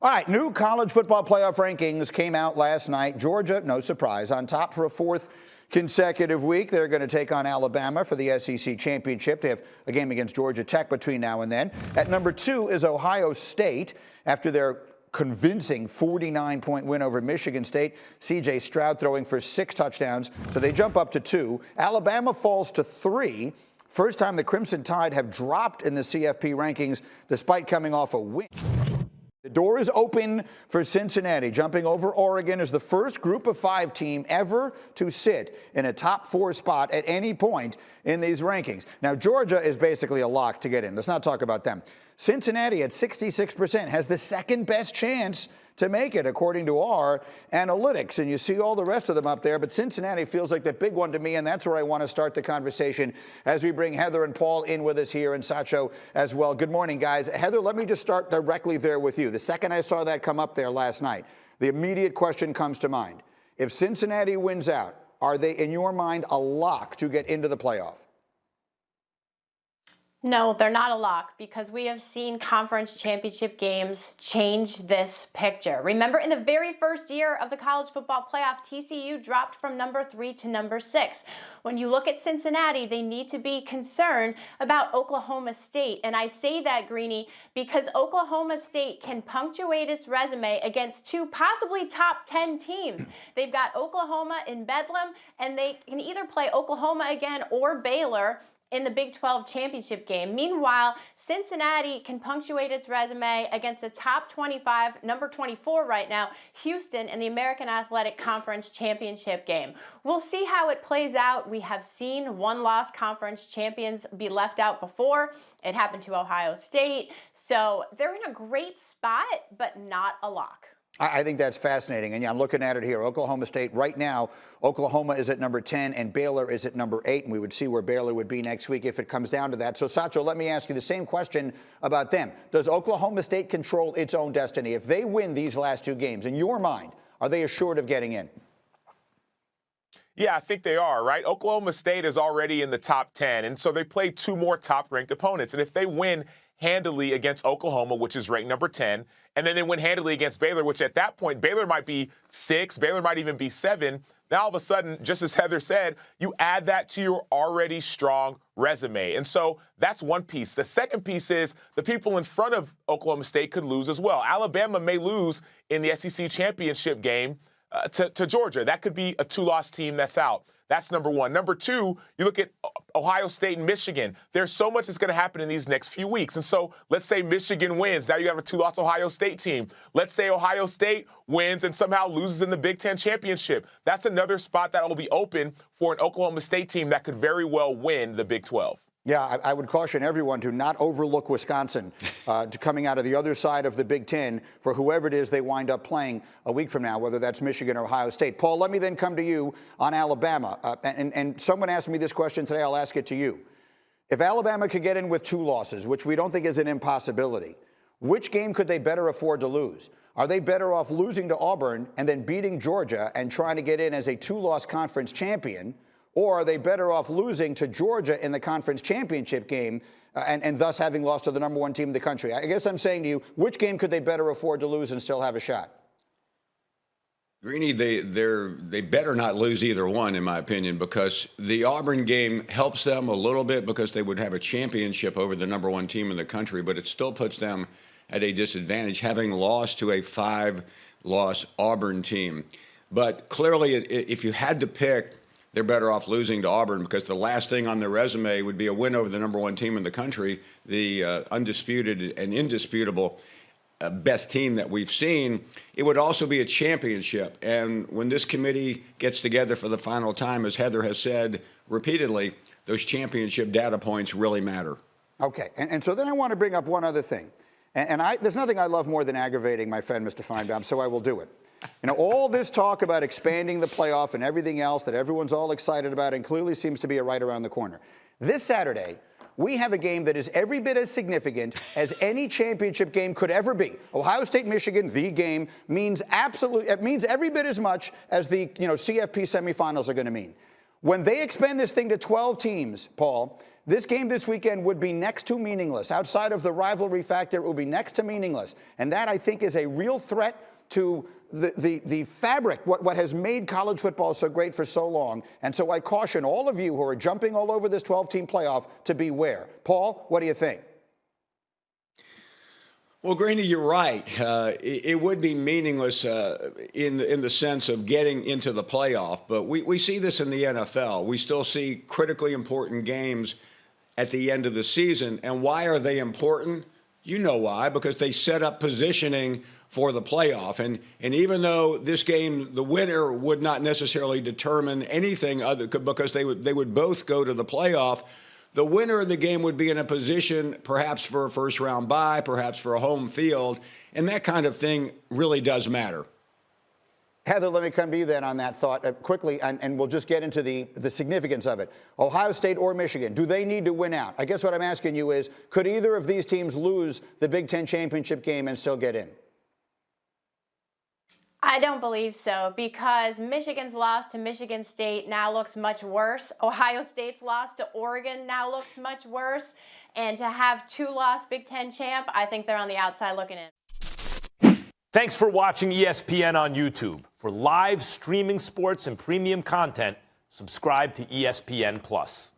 All right, new college football playoff rankings came out last night. Georgia, no surprise, on top for a fourth consecutive week. They're going to take on Alabama for the SEC championship. They have a game against Georgia Tech between now and then. At number 2 is Ohio State after their convincing 49-point win over Michigan State. C.J. Stroud throwing for 6 touchdowns, so they jump up to 2. Alabama falls to 3. First time the Crimson Tide have dropped in the CFP rankings despite coming off a win. The door is open for Cincinnati, jumping over Oregon as the first Group of 5 team ever to sit in a top 4 spot at any point in these rankings. Now, Georgia is basically a lock to get in. Let's not talk about them. Cincinnati at 66% has the second best chance to make it, according to our analytics. And you see all the rest of them up there, but Cincinnati feels like the big one to me, and that's where I want to start the conversation as we bring Heather and Paul in with us here, and Acho as well. Good morning, guys. Heather, let me just start directly there with you. The second I saw that come up there last night, the immediate question comes to mind. If Cincinnati wins out, are they, in your mind, a lock to get into the playoff? No, they're not a lock because we have seen conference championship games change this picture. Remember, in the very first year of the college football playoff, TCU dropped from number 3 to number 6. When you look at Cincinnati, they need to be concerned about Oklahoma State. And I say that, Greeny, because Oklahoma State can punctuate its resume against 2 possibly top 10 teams. They've got Oklahoma in Bedlam, and they can either play Oklahoma again or Baylor in the Big 12 championship game. Meanwhile, Cincinnati can punctuate its resume against the top 25, number 24 right now, Houston in the American Athletic Conference championship game. We'll see how it plays out. We have seen one-loss conference champions be left out before. It happened to Ohio State. So they're in a great spot, but not a lock. I think that's fascinating. And yeah, I'm looking at it here. Oklahoma State right now, Oklahoma is at number 10 and Baylor is at number 8. And we would see where Baylor would be next week if it comes down to that. So, Acho, let me ask you the same question about them. Does Oklahoma State control its own destiny? If they win these last 2 games, in your mind, are they assured of getting in? Yeah, I think they are, right? Oklahoma State is already in the top 10. And so they play 2 more top-ranked opponents. And if they win handily against Oklahoma, which is ranked number 10, and then they win handily against Baylor, which at that point, Baylor might be 6, Baylor might even be 7. Now, all of a sudden, just as Heather said, you add that to your already strong resume. And so that's one piece. The second piece is the people in front of Oklahoma State could lose as well. Alabama may lose in the SEC championship game to Georgia. That could be a 2-loss team that's out. That's number 1. Number 2, you look at Ohio State and Michigan. There's so much that's going to happen in these next few weeks. And so let's say Michigan wins. Now you have a 2-loss Ohio State team. Let's say Ohio State wins and somehow loses in the Big Ten championship. That's another spot that will be open for an Oklahoma State team that could very well win the Big 12. Yeah, I would caution everyone to not overlook Wisconsin to coming out of the other side of the Big Ten for whoever it is they wind up playing a week from now, whether that's Michigan or Ohio State. Paul, let me then come to you on Alabama. And someone asked me this question today. I'll ask it to you. If Alabama could get in with 2 losses, which we don't think is an impossibility, which game could they better afford to lose? Are they better off losing to Auburn and then beating Georgia and trying to get in as a 2-loss conference champion? Or are they better off losing to Georgia in the conference championship game and thus having lost to the number 1 team in the country? I guess I'm saying to you, which game could they better afford to lose and still have a shot? Greeny, they better not lose either one, in my opinion, because the Auburn game helps them a little bit because they would have a championship over the number 1 team in the country, but it still puts them at a disadvantage, having lost to a 5-loss Auburn team. But clearly, if you had to pick, they're better off losing to Auburn because the last thing on their resume would be a win over the number 1 team in the country, the undisputed and indisputable best team that we've seen. It would also be a championship. And when this committee gets together for the final time, as Heather has said repeatedly, those championship data points really matter. Okay. And so then I want to bring up one other thing. And there's nothing I love more than aggravating my friend, Mr. Finebaum, so I will do it. You know, all this talk about expanding the playoff and everything else that everyone's all excited about and clearly seems to be right around the corner. This Saturday, we have a game that is every bit as significant as any championship game could ever be. Ohio State-Michigan, the game, means every bit as much as the CFP semifinals are going to mean. When they expand this thing to 12 teams, Paul, this game this weekend would be next to meaningless. Outside of the rivalry factor, it would be next to meaningless. And that, I think, is a real threat to the fabric, what has made college football so great for so long. And so I caution all of you who are jumping all over this 12-team playoff to beware. Paul, what do you think? Well, Greeny, you're right. It would be meaningless in the sense of getting into the playoff. But we see this in the NFL. We still see critically important games at the end of the season. And why are they important? You know why, because they set up positioning for the playoff. And even though this game, the winner would not necessarily determine anything other, because they would both go to the playoff, the winner of the game would be in a position perhaps for a first-round bye, perhaps for a home field, and that kind of thing really does matter. Heather, let me come to you then on that thought quickly, and we'll just get into the significance of it. Ohio State or Michigan, do they need to win out? I guess what I'm asking you is, could either of these teams lose the Big Ten championship game and still get in? I don't believe so, because Michigan's loss to Michigan State now looks much worse. Ohio State's loss to Oregon now looks much worse. And to have two lost Big Ten champ, I think they're on the outside looking in. Thanks for watching ESPN on YouTube. For live streaming sports and premium content, subscribe to ESPN+.